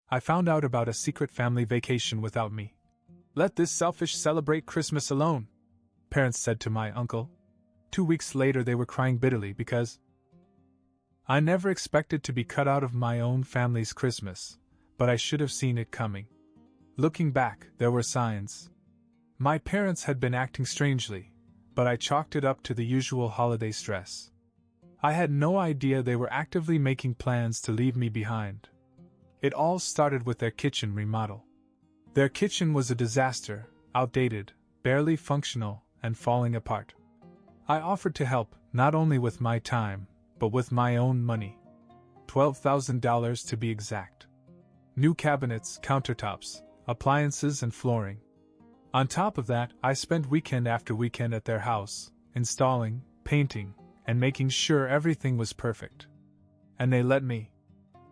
I found out about a secret family vacation without me. Let this selfish celebrate Christmas alone, parents said to my uncle. 2 weeks later they were crying bitterly because I never expected to be cut out of my own family's Christmas, but I should have seen it coming. Looking back, there were signs. My parents had been acting strangely, but I chalked it up to the usual holiday stress. I had no idea they were actively making plans to leave me behind. It all started with their kitchen remodel. Their kitchen was a disaster, outdated, barely functional, and falling apart. I offered to help, not only with my time, but with my own money. $12,000 to be exact. New cabinets, countertops, appliances, and flooring. On top of that, I spent weekend after weekend at their house, installing, painting, and making sure everything was perfect. And they let me.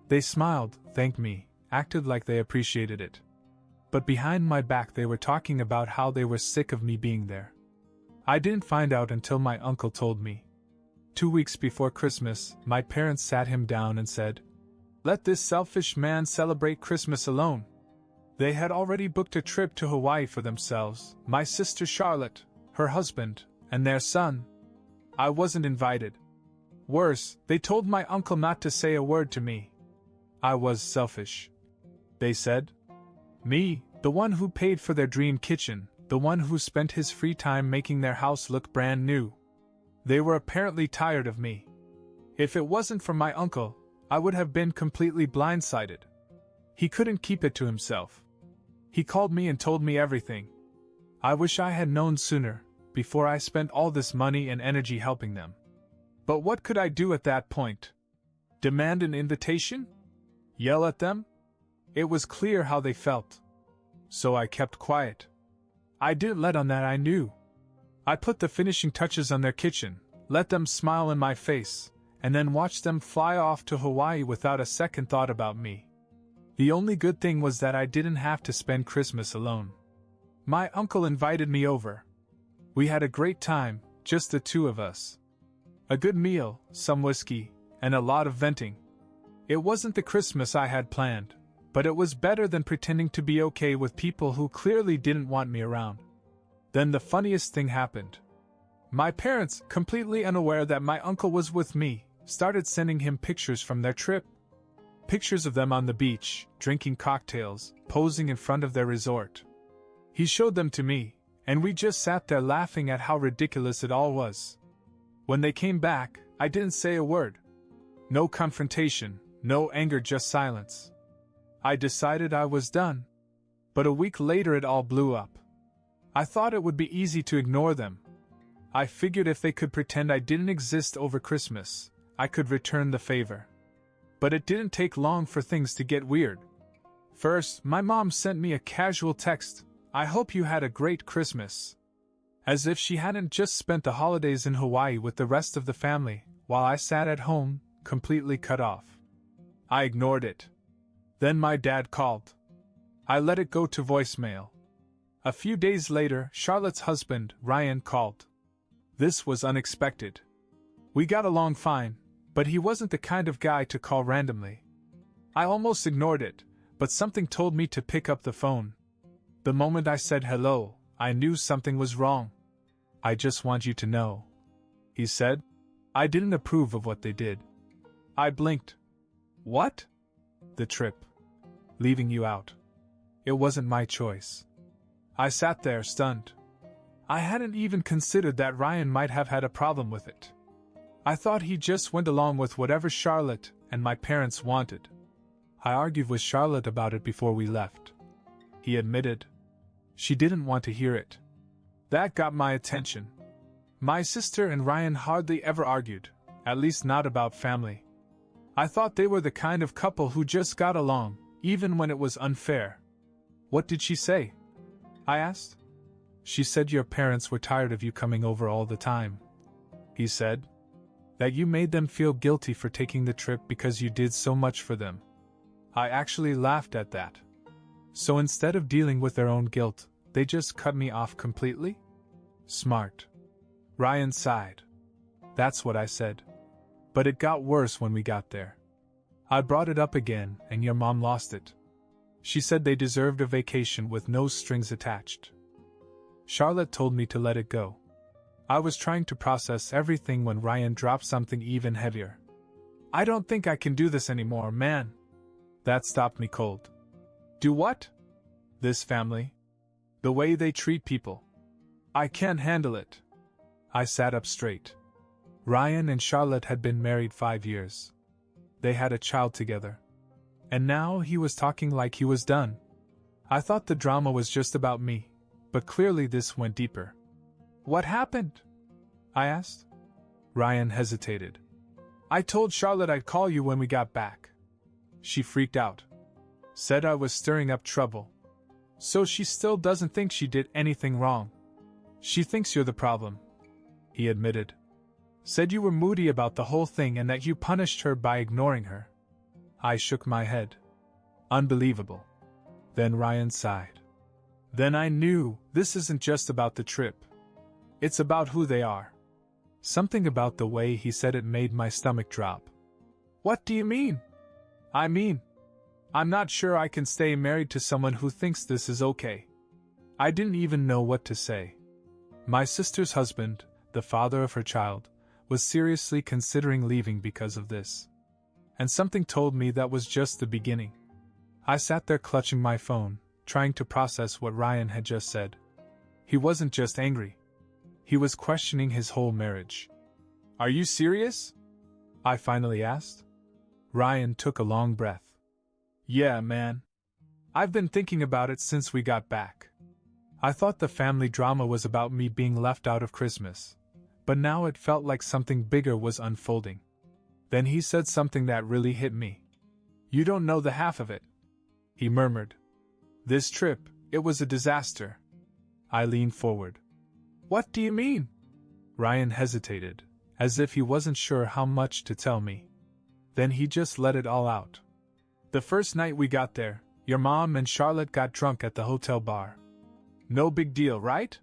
They smiled, thanked me, acted like they appreciated it. But behind my back they were talking about how they were sick of me being there. I didn't find out until my uncle told me. 2 weeks before Christmas, my parents sat him down and said, "Let this selfish man celebrate Christmas alone." They had already booked a trip to Hawaii for themselves, my sister Charlotte, her husband, and their son. I wasn't invited. Worse, they told my uncle not to say a word to me. I was selfish. They said. Me, the one who paid for their dream kitchen, the one who spent his free time making their house look brand new. They were apparently tired of me. If it wasn't for my uncle, I would have been completely blindsided. He couldn't keep it to himself. He called me and told me everything. I wish I had known sooner, before I spent all this money and energy helping them. But what could I do at that point? Demand an invitation? Yell at them? It was clear how they felt. So I kept quiet. I didn't let on that I knew. I put the finishing touches on their kitchen, let them smile in my face, and then watched them fly off to Hawaii without a second thought about me. The only good thing was that I didn't have to spend Christmas alone. My uncle invited me over. We had a great time, just the two of us. A good meal, some whiskey, and a lot of venting. It wasn't the Christmas I had planned, but it was better than pretending to be okay with people who clearly didn't want me around. Then the funniest thing happened. My parents, completely unaware that my uncle was with me, started sending him pictures from their trip. Pictures of them on the beach, drinking cocktails, posing in front of their resort. He showed them to me, and we just sat there laughing at how ridiculous it all was. When they came back, I didn't say a word. No confrontation, no anger, just silence. I decided I was done. But a week later it all blew up. I thought it would be easy to ignore them. I figured if they could pretend I didn't exist over Christmas, I could return the favor. But it didn't take long for things to get weird. First, my mom sent me a casual text, "I hope you had a great Christmas." As if she hadn't just spent the holidays in Hawaii with the rest of the family, while I sat at home, completely cut off. I ignored it. Then my dad called. I let it go to voicemail. A few days later, Charlotte's husband, Ryan, called. This was unexpected. We got along fine, but he wasn't the kind of guy to call randomly. I almost ignored it, but something told me to pick up the phone. The moment I said hello, I knew something was wrong. "I just want you to know," he said. I didn't approve of what they did. I blinked. "What?" "The trip. Leaving you out. It wasn't my choice." I sat there stunned. I hadn't even considered that Ryan might have had a problem with it. I thought he just went along with whatever Charlotte and my parents wanted. I argued with Charlotte about it before we left. He admitted. She didn't want to hear it. That got my attention. My sister and Ryan hardly ever argued, at least not about family. I thought they were the kind of couple who just got along, even when it was unfair. "What did she say?" I asked. "She said your parents were tired of you coming over all the time," he said. "That you made them feel guilty for taking the trip because you did so much for them." I actually laughed at that. So instead of dealing with their own guilt, they just cut me off completely? Smart. Ryan sighed. That's what I said. But it got worse when we got there. I brought it up again, and your mom lost it. She said they deserved a vacation with no strings attached. Charlotte told me to let it go. I was trying to process everything when Ryan dropped something even heavier. I don't think I can do this anymore, man. That stopped me cold. Do what? This family. The way they treat people. I can't handle it. I sat up straight. Ryan and Charlotte had been married 5 years. They had a child together. And now he was talking like he was done. I thought the drama was just about me, but clearly this went deeper. What happened? I asked. Ryan hesitated. I told Charlotte I'd call you when we got back. She freaked out. Said I was stirring up trouble. So she still doesn't think she did anything wrong. She thinks you're the problem, he admitted. Said you were moody about the whole thing and that you punished her by ignoring her. I shook my head. Unbelievable. Then Ryan sighed. Then I knew this isn't just about the trip. It's about who they are. Something about the way he said it made my stomach drop. What do you mean? I mean, I'm not sure I can stay married to someone who thinks this is okay. I didn't even know what to say. My sister's husband, the father of her child, was seriously considering leaving because of this. And something told me that was just the beginning. I sat there clutching my phone, trying to process what Ryan had just said. He wasn't just angry. He was questioning his whole marriage. Are you serious? I finally asked. Ryan took a long breath. Yeah, man. I've been thinking about it since we got back. I thought the family drama was about me being left out of Christmas, but now it felt like something bigger was unfolding. Then he said something that really hit me. You don't know the half of it, he murmured. This trip, it was a disaster. I leaned forward. What do you mean? Ryan hesitated, as if he wasn't sure how much to tell me. Then he just let it all out. The first night we got there, your mom and Charlotte got drunk at the hotel bar. No big deal, right?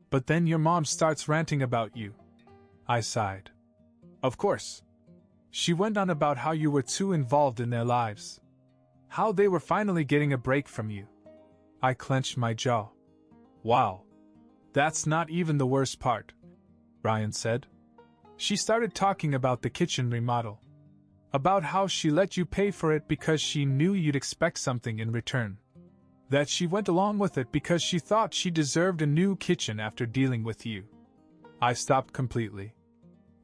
But then your mom starts ranting about you. I sighed. Of course. She went on about how you were too involved in their lives. How they were finally getting a break from you. I clenched my jaw. Wow. That's not even the worst part, Ryan said. She started talking about the kitchen remodel. About how she let you pay for it because she knew you'd expect something in return. That she went along with it because she thought she deserved a new kitchen after dealing with you. I stopped completely.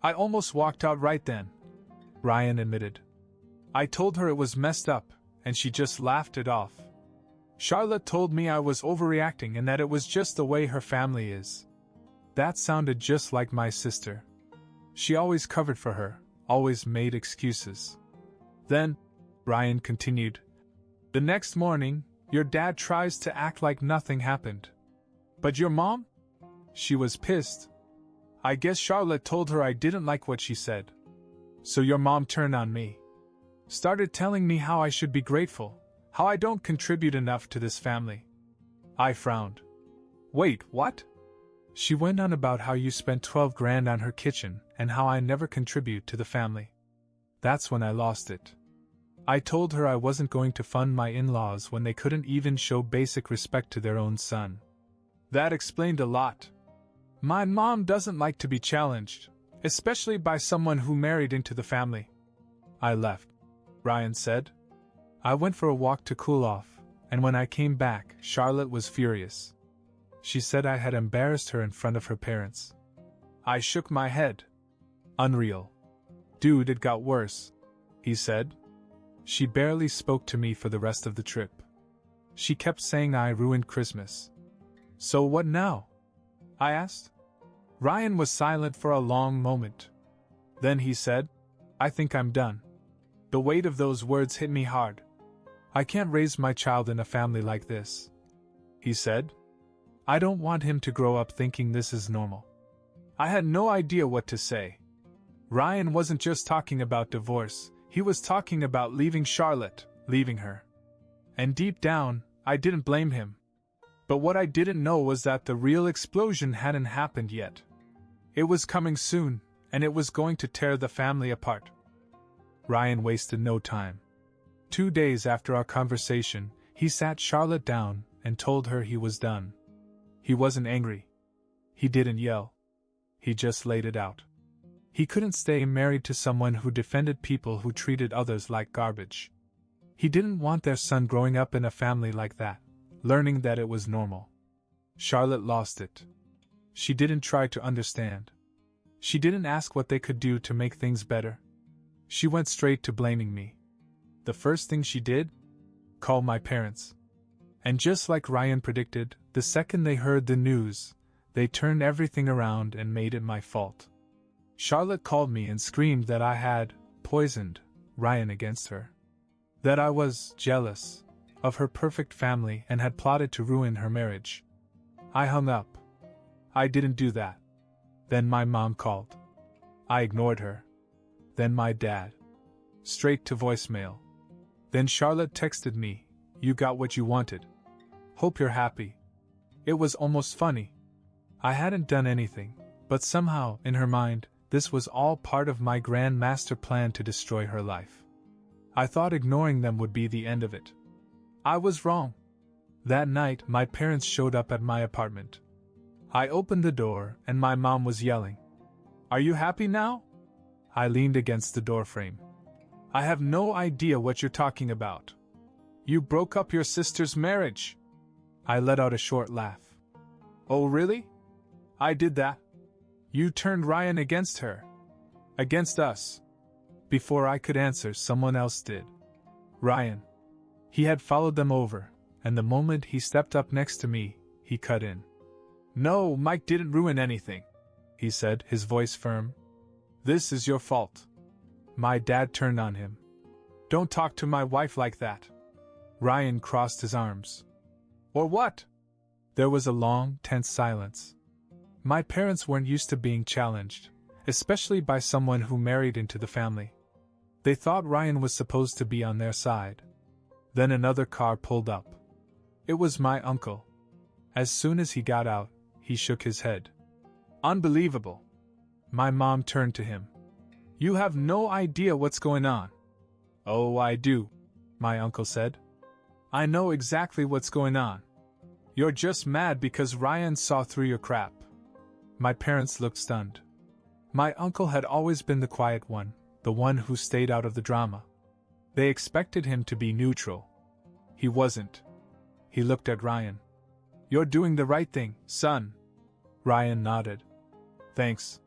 I almost walked out right then, Ryan admitted. I told her it was messed up, and she just laughed it off. Charlotte told me I was overreacting and that it was just the way her family is. That sounded just like my sister. She always covered for her, always made excuses. Then, Ryan continued, the next morning, your dad tries to act like nothing happened. But your mom? She was pissed. I guess Charlotte told her I didn't like what she said. So your mom turned on me. Started telling me how I should be grateful, how I don't contribute enough to this family. I frowned. Wait, what? She went on about how you spent 12 grand on her kitchen and how I never contribute to the family. That's when I lost it. I told her I wasn't going to fund my in-laws when they couldn't even show basic respect to their own son. That explained a lot. My mom doesn't like to be challenged, especially by someone who married into the family. I left, Ryan said. I went for a walk to cool off, and when I came back, Charlotte was furious. She said I had embarrassed her in front of her parents. I shook my head. Unreal. Dude, it got worse, he said. She barely spoke to me for the rest of the trip. She kept saying I ruined Christmas. So what now? I asked. Ryan was silent for a long moment. Then he said, I think I'm done. The weight of those words hit me hard. I can't raise my child in a family like this, he said. I don't want him to grow up thinking this is normal. I had no idea what to say. Ryan wasn't just talking about divorce, he was talking about leaving Charlotte, leaving her. And deep down, I didn't blame him. But what I didn't know was that the real explosion hadn't happened yet. It was coming soon, and it was going to tear the family apart. Ryan wasted no time. 2 days after our conversation, He sat Charlotte down and told her he was done. He wasn't angry. He didn't yell. He just laid it out. He couldn't stay married to someone who defended people who treated others like garbage. He didn't want their son growing up in a family like that, learning that it was normal. Charlotte lost it. She didn't try to understand. She didn't ask what they could do to make things better. She went straight to blaming me. The first thing she did? Call my parents. And just like Ryan predicted, the second they heard the news, they turned everything around and made it my fault. Charlotte called me and screamed that I had poisoned Ryan against her. That I was jealous of her perfect family and had plotted to ruin her marriage. I hung up. I didn't do that. Then my mom called. I ignored her. Then my dad. Straight to voicemail. Then Charlotte texted me, "You got what you wanted. Hope you're happy." It was almost funny. I hadn't done anything, but somehow, in her mind, this was all part of my grand master plan to destroy her life. I thought ignoring them would be the end of it. I was wrong. That night, my parents showed up at my apartment. I opened the door, and my mom was yelling, "Are you happy now?" I leaned against the doorframe. "I have no idea what you're talking about. You broke up your sister's marriage." I let out a short laugh. "Oh, really? I did that? You turned Ryan against her. Against us." Before I could answer, someone else did. Ryan. He had followed them over, and the moment he stepped up next to me, he cut in. "No, Mike didn't ruin anything," he said, his voice firm. "This is your fault." My dad turned on him. "Don't talk to my wife like that." Ryan crossed his arms. "Or what?" There was a long, tense silence. My parents weren't used to being challenged, especially by someone who married into the family. They thought Ryan was supposed to be on their side. Then another car pulled up. It was my uncle. As soon as he got out, he shook his head. "Unbelievable." My mom turned to him. "You have no idea what's going on." "Oh, I do," my uncle said. "I know exactly what's going on. You're just mad because Ryan saw through your crap." My parents looked stunned. My uncle had always been the quiet one, the one who stayed out of the drama. They expected him to be neutral. He wasn't. He looked at Ryan. "You're doing the right thing, son." Ryan nodded. "Thanks."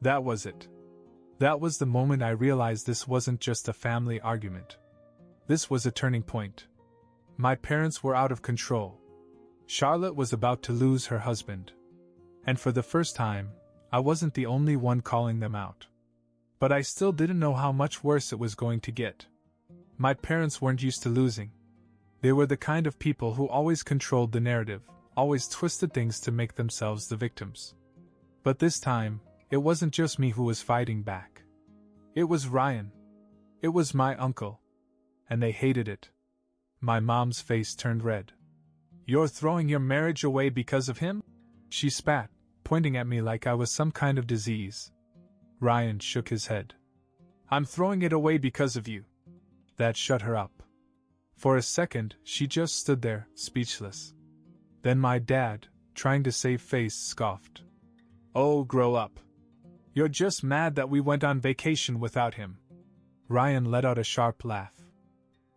That was it. That was the moment I realized this wasn't just a family argument. This was a turning point. My parents were out of control. Charlotte was about to lose her husband. And for the first time, I wasn't the only one calling them out. But I still didn't know how much worse it was going to get. My parents weren't used to losing. They were the kind of people who always controlled the narrative, always twisted things to make themselves the victims. But this time, it wasn't just me who was fighting back. It was Ryan. It was my uncle. And they hated it. My mom's face turned red. "You're throwing your marriage away because of him?" She spat, pointing at me like I was some kind of disease. Ryan shook his head. "I'm throwing it away because of you." That shut her up. For a second, she just stood there, speechless. Then my dad, trying to save face, scoffed. "Oh, grow up. You're just mad that we went on vacation without him." Ryan let out a sharp laugh.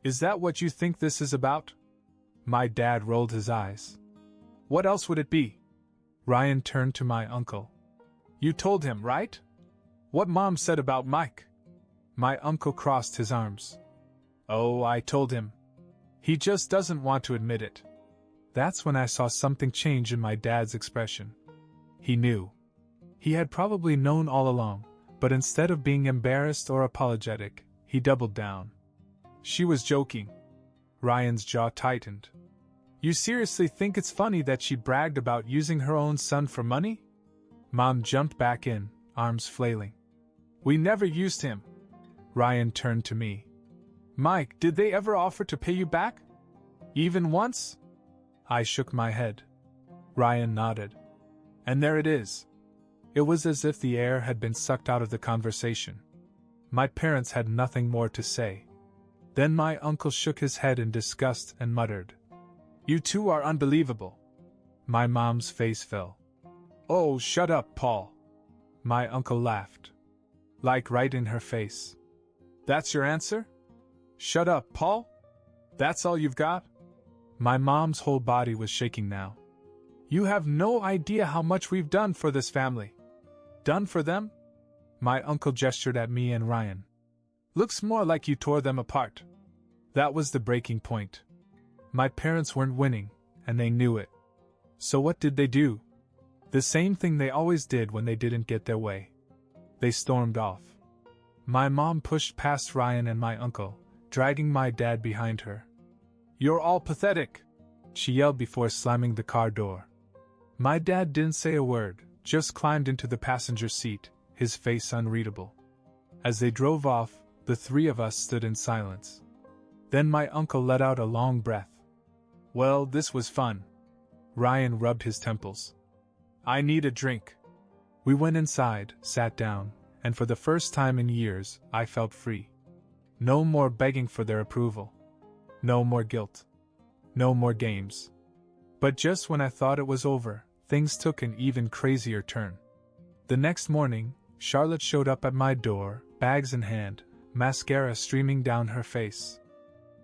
"Is that what you think this is about?" My dad rolled his eyes. "What else would it be?" Ryan turned to my uncle. "You told him, right? What Mom said about Mike?" My uncle crossed his arms. "Oh, I told him. He just doesn't want to admit it." That's when I saw something change in my dad's expression. He knew. He had probably known all along, but instead of being embarrassed or apologetic, he doubled down. "She was joking." Ryan's jaw tightened. "You seriously think it's funny that she bragged about using her own son for money?" Mom jumped back in, arms flailing. "We never used him." Ryan turned to me. "Mike, did they ever offer to pay you back? Even once?" I shook my head. Ryan nodded. And there it is. It was as if the air had been sucked out of the conversation. My parents had nothing more to say. Then my uncle shook his head in disgust and muttered, "You two are unbelievable." My mom's face fell. "Oh, shut up, Paul." My uncle laughed. Like right in her face. "That's your answer? Shut up, Paul? That's all you've got?" My mom's whole body was shaking now. "You have no idea how much we've done for this family." "Done for them?" My uncle gestured at me and Ryan. "Looks more like you tore them apart." That was the breaking point. My parents weren't winning, and they knew it. So what did they do? The same thing they always did when they didn't get their way. They stormed off. My mom pushed past Ryan and my uncle, dragging my dad behind her. "You're all pathetic," she yelled before slamming the car door. My dad didn't say a word, just climbed into the passenger seat, his face unreadable. As they drove off, the three of us stood in silence. Then my uncle let out a long breath. "Well, this was fun." Ryan rubbed his temples. "I need a drink." We went inside, sat down, and for the first time in years, I felt free. No more begging for their approval. No more guilt. No more games. But just when I thought it was over, things took an even crazier turn. The next morning, Charlotte showed up at my door, bags in hand, mascara streaming down her face.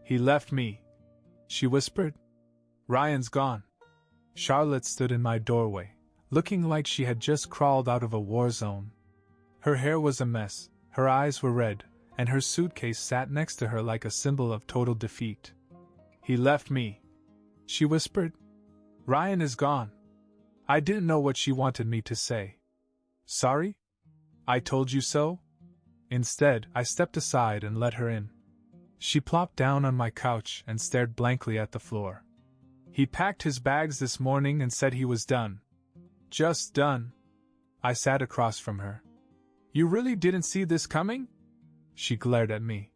"He left me," she whispered. "Ryan's gone." Charlotte stood in my doorway, looking like she had just crawled out of a war zone. Her hair was a mess, her eyes were red, and her suitcase sat next to her like a symbol of total defeat. "He left me," she whispered. "Ryan is gone." I didn't know what she wanted me to say. "Sorry? I told you so?" Instead, I stepped aside and let her in. She plopped down on my couch and stared blankly at the floor. "He packed his bags this morning and said he was done." "Just done?" I sat across from her. "You really didn't see this coming?" She glared at me.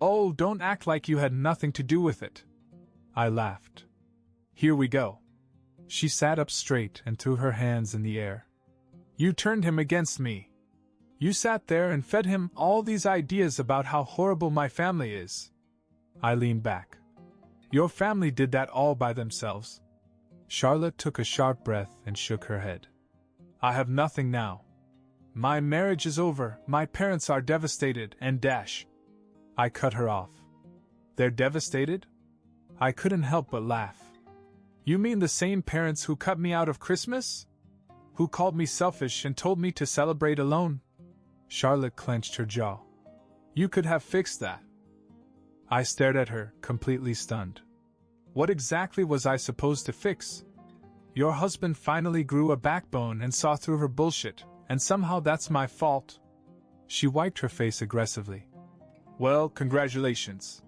"Oh, don't act like you had nothing to do with it." I laughed. "Here we go." She sat up straight and threw her hands in the air. "You turned him against me. You sat there and fed him all these ideas about how horrible my family is." I leaned back. "Your family did that all by themselves." Charlotte took a sharp breath and shook her head. "I have nothing now. My marriage is over, my parents are devastated, and dash." I cut her off. "They're devastated?" I couldn't help but laugh. "You mean the same parents who cut me out of Christmas? Who called me selfish and told me to celebrate alone?" Charlotte clenched her jaw. "You could have fixed that." I stared at her, completely stunned. What exactly was I supposed to fix? Your husband finally grew a backbone and saw through her bullshit, and somehow that's my fault. She wiped her face aggressively. "Well, congratulations.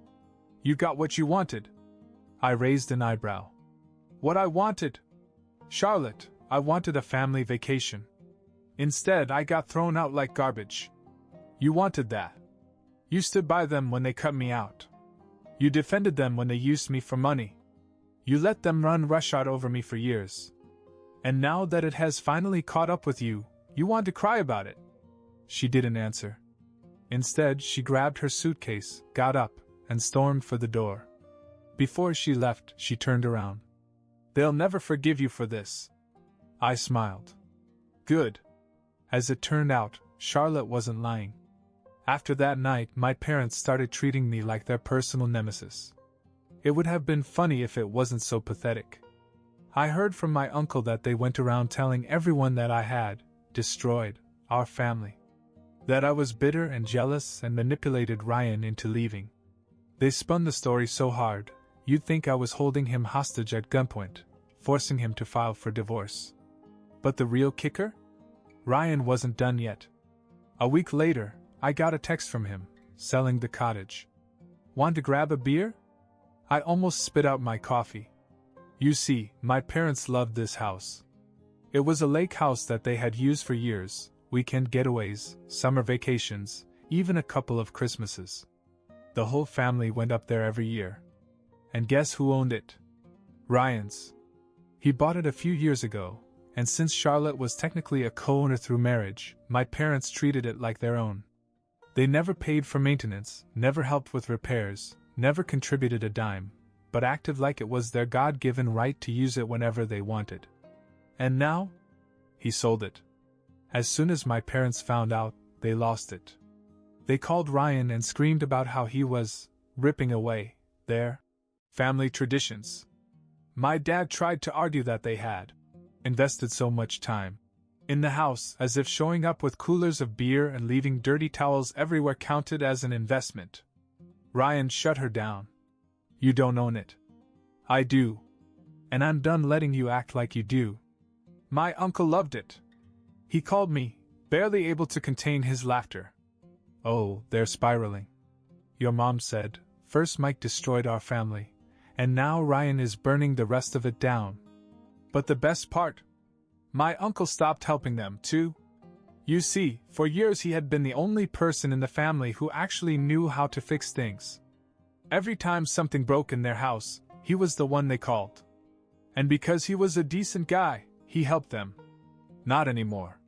You got what you wanted." I raised an eyebrow. "What I wanted?" "Charlotte, I wanted a family vacation. Instead, I got thrown out like garbage. You wanted that. You stood by them when they cut me out. You defended them when they used me for money. You let them run roughshod over me for years. And now that it has finally caught up with you, you want to cry about it." She didn't answer. Instead, she grabbed her suitcase, got up, and stormed for the door. Before she left, she turned around. "They'll never forgive you for this." I smiled. "Good." As it turned out, Charlotte wasn't lying. After that night, my parents started treating me like their personal nemesis. It would have been funny if it wasn't so pathetic. I heard from my uncle that they went around telling everyone that I had destroyed our family. That I was bitter and jealous and manipulated Ryan into leaving. They spun the story so hard, you'd think I was holding him hostage at gunpoint, forcing him to file for divorce. But the real kicker? Ryan wasn't done yet. A week later, I got a text from him, selling the cottage. "Want to grab a beer?" I almost spit out my coffee. You see, my parents loved this house. It was a lake house that they had used for years, weekend getaways, summer vacations, even a couple of Christmases. The whole family went up there every year. And guess who owned it? Ryan's. He bought it a few years ago, and since Charlotte was technically a co-owner through marriage, my parents treated it like their own. They never paid for maintenance, never helped with repairs, never contributed a dime, but acted like it was their God-given right to use it whenever they wanted. And now? He sold it. As soon as my parents found out, they lost it. They called Ryan and screamed about how he was ripping away their family traditions. My dad tried to argue that they had invested so much time in the house, as if showing up with coolers of beer and leaving dirty towels everywhere counted as an investment. Ryan shut her down. You don't own it. I do. And I'm done letting you act like you do. My uncle loved it. He called me, barely able to contain his laughter. Oh, they're spiraling. Your mom said, first Mike destroyed our family, and now Ryan is burning the rest of it down. But the best part? My uncle stopped helping them, too. You see, for years he had been the only person in the family who actually knew how to fix things. Every time something broke in their house, he was the one they called. And because he was a decent guy, he helped them. Not anymore.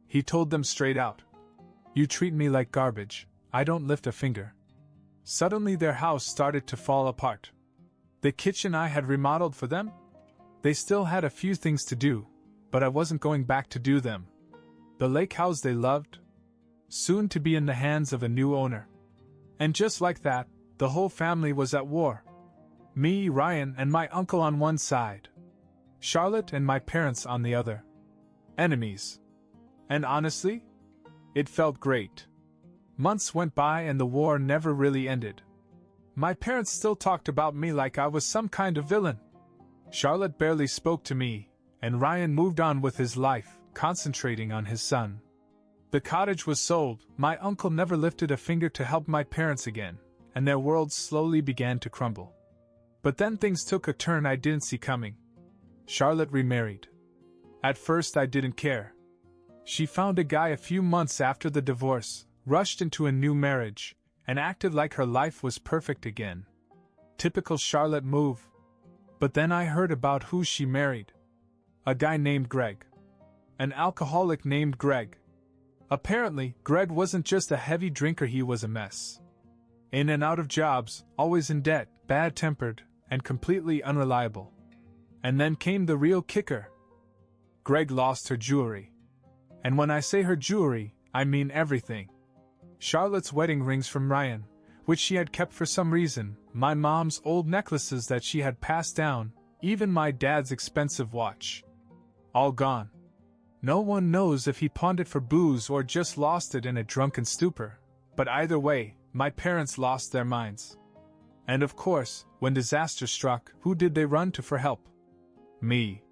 He told them straight out. You treat me like garbage, I don't lift a finger. Suddenly their house started to fall apart. The kitchen I had remodeled for them? They still had a few things to do, but I wasn't going back to do them. The lake house they loved? Soon to be in the hands of a new owner. And just like that, the whole family was at war. Me, Ryan, and my uncle on one side. Charlotte and my parents on the other. Enemies. And honestly, it felt great. Months went by and the war never really ended. My parents still talked about me like I was some kind of villain. Charlotte barely spoke to me, and Ryan moved on with his life, concentrating on his son. The cottage was sold, my uncle never lifted a finger to help my parents again, and their world slowly began to crumble. But then things took a turn I didn't see coming. Charlotte remarried. At first I didn't care. She found a guy a few months after the divorce, rushed into a new marriage, and acted like her life was perfect again. Typical Charlotte move. But then I heard about who she married. A guy named Greg. An alcoholic named Greg. Apparently, Greg wasn't just a heavy drinker, he was a mess. In and out of jobs, always in debt, bad-tempered, and completely unreliable. And then came the real kicker. Greg lost her jewelry. And when I say her jewelry, I mean everything. Charlotte's wedding rings from Ryan, which she had kept for some reason, my mom's old necklaces that she had passed down, even my dad's expensive watch. All gone. No one knows if he pawned it for booze or just lost it in a drunken stupor, but either way, my parents lost their minds. And of course, when disaster struck, who did they run to for help? Me.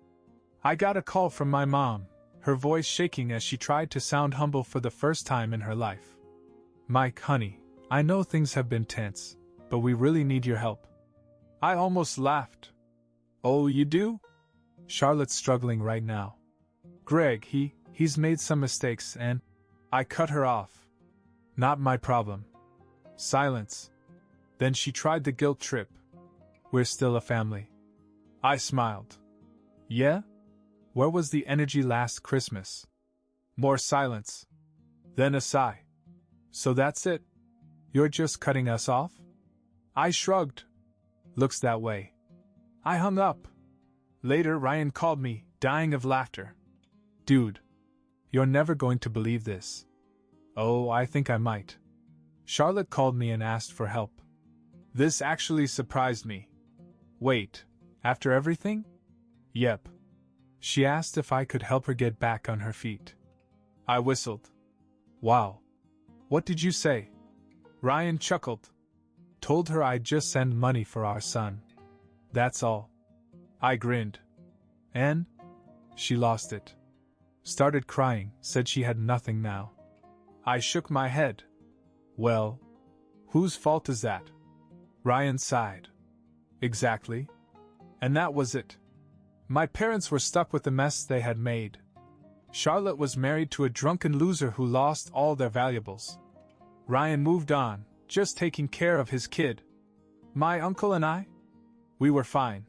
I got a call from my mom, her voice shaking as she tried to sound humble for the first time in her life. Mike, honey, I know things have been tense, but we really need your help. I almost laughed. Oh, you do? Charlotte's struggling right now. Greg, he's made some mistakes and... I cut her off. Not my problem. Silence. Then she tried the guilt trip. We're still a family. I smiled. Yeah? Where was the energy last Christmas? More silence. Then a sigh. So that's it? You're just cutting us off? I shrugged. Looks that way. I hung up. Later, Ryan called me, dying of laughter. Dude, you're never going to believe this. Oh, I think I might. Charlotte called me and asked for help. This actually surprised me. Wait, after everything? Yep. She asked if I could help her get back on her feet. I whistled. Wow. What did you say? Ryan chuckled. Told her I'd just send money for our son. That's all. I grinned. And? She lost it. Started crying, said she had nothing now. I shook my head. Well, whose fault is that? Ryan sighed. Exactly. And that was it. My parents were stuck with the mess they had made. Charlotte was married to a drunken loser who lost all their valuables. Ryan moved on, just taking care of his kid. My uncle and I? We were fine.